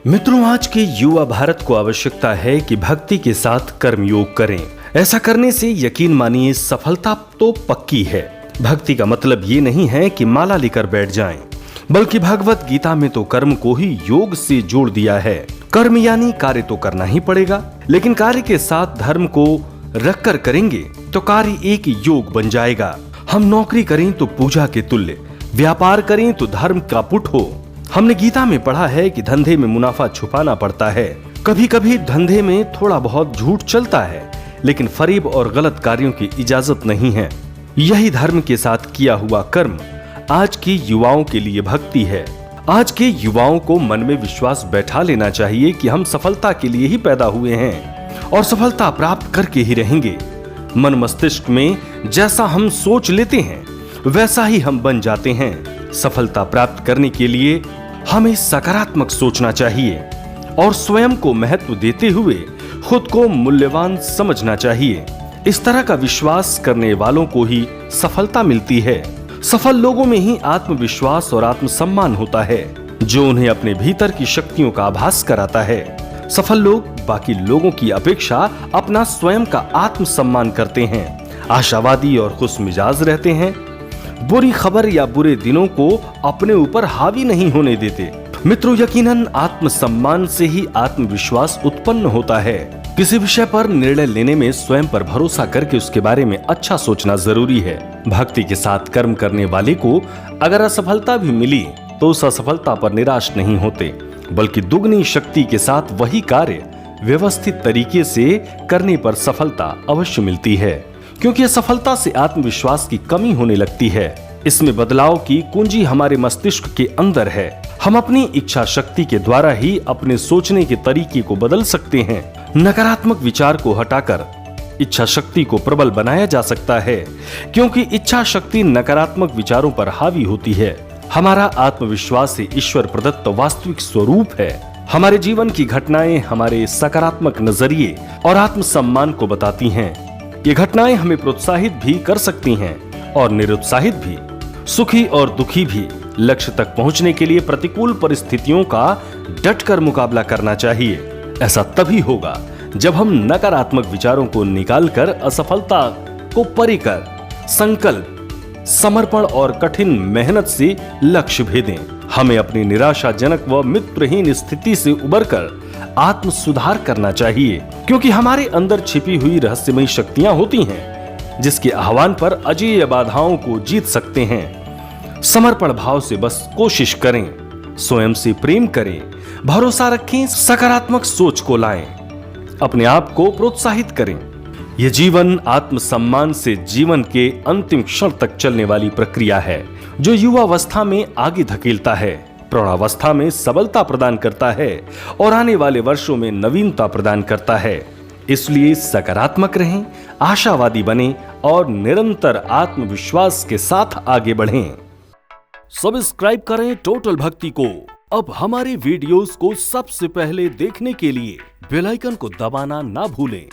मित्रों, आज के युवा भारत को आवश्यकता है कि भक्ति के साथ कर्मयोग करें। ऐसा करने से यकीन मानिए सफलता तो पक्की है। भक्ति का मतलब ये नहीं है कि माला लेकर बैठ जाएं, बल्कि भगवत गीता में तो कर्म को ही योग से जोड़ दिया है। कर्म यानी कार्य तो करना ही पड़ेगा, लेकिन कार्य के साथ धर्म को रखकर करेंगे तो कार्य एक योग बन जाएगा। हम नौकरी करें तो पूजा के तुल्य, व्यापार करें तो धर्म का पुट हो। हमने गीता में पढ़ा है कि धंधे में मुनाफा छुपाना पड़ता है। कभी कभी धंधे में थोड़ा बहुत झूठ चलता है, लेकिन फरेब और गलत कार्यों की इजाजत नहीं है। यही धर्म के साथ किया हुआ कर्म आज के युवाओं के लिए भक्ति है। आज के युवाओं को मन में विश्वास बैठा लेना चाहिए कि हम सफलता के लिए ही पैदा हुए हैं और सफलता प्राप्त करके ही रहेंगे। मन मस्तिष्क में जैसा हम सोच लेते हैं वैसा ही हम बन जाते हैं। सफलता प्राप्त करने के लिए हमें सकारात्मक सोचना चाहिए और स्वयं को महत्व देते हुए खुद को मूल्यवान समझना चाहिए। इस तरह का विश्वास करने वालों को ही सफलता मिलती है। सफल लोगों में ही आत्मविश्वास और आत्मसम्मान होता है, जो उन्हें अपने भीतर की शक्तियों का आभास कराता है। सफल लोग बाकी लोगों की अपेक्षा अपना स्वयं का आत्मसम्मान करते हैं, आशावादी और खुशमिजाज रहते हैं, बुरी खबर या बुरे दिनों को अपने ऊपर हावी नहीं होने देते। मित्रों, यकीनन आत्मसम्मान से ही आत्मविश्वास उत्पन्न होता है। किसी विषय पर निर्णय लेने में स्वयं पर भरोसा करके उसके बारे में अच्छा सोचना जरूरी है। भक्ति के साथ कर्म करने वाले को अगर असफलता भी मिली तो उस असफलता पर निराश नहीं होते, बल्कि दुगनी शक्ति के साथ वही कार्य व्यवस्थित तरीके से करने पर सफलता अवश्य मिलती है, क्योंकि असफलता से आत्मविश्वास की कमी होने लगती है। इसमें बदलाव की कुंजी हमारे मस्तिष्क के अंदर है। हम अपनी इच्छा शक्ति के द्वारा ही अपने सोचने के तरीके को बदल सकते हैं। नकारात्मक विचार को हटाकर इच्छा शक्ति को प्रबल बनाया जा सकता है, क्योंकि इच्छा शक्ति नकारात्मक विचारों पर हावी होती है। हमारा आत्मविश्वास ही ईश्वर प्रदत्त वास्तविक स्वरूप है। हमारे जीवन की घटनाएं हमारे सकारात्मक नजरिए और आत्मसम्मान को बताती हैं। ये घटनाएं हमें प्रोत्साहित भी कर सकती हैं और निरुत्साहित भी। सुखी और दुखी भी लक्ष्य तक पहुंचने के लिए प्रतिकूल परिस्थितियों का डटकर मुकाबला करना चाहिए। ऐसा तभी होगा जब हम नकारात्मक विचारों को निकालकर असफलता को परे कर संकल्प, समर्पण और कठिन मेहनत से लक्ष्य भेदें। हमें अपनी निराशाजनक व मित्रहीन स्थिति से उबरकर आत्म सुधार करना चाहिए, क्योंकि हमारे अंदर छिपी हुई रहस्यमयी शक्तियां होती हैं, जिसके आह्वान पर अजेय बाधाओं को जीत सकते हैं। समर्पण भाव से बस कोशिश करें, स्वयं से प्रेम करें, भरोसा रखें, सकारात्मक सोच को लाएं, अपने आप को प्रोत्साहित करें। यह जीवन आत्मसम्मान से जीवन के अंतिम क्षण तक चलने वाली प्रक्रिया है, जो युवावस्था में आगे धकेलता है, प्रौढ़ावस्था में सबलता प्रदान करता है और आने वाले वर्षों में नवीनता प्रदान करता है। इसलिए सकारात्मक रहें, आशावादी बनें और निरंतर आत्मविश्वास के साथ आगे बढ़ें। सब्सक्राइब करें टोटल भक्ति को। अब हमारे वीडियोस को सबसे पहले देखने के लिए बेल आइकन को दबाना ना भूलें।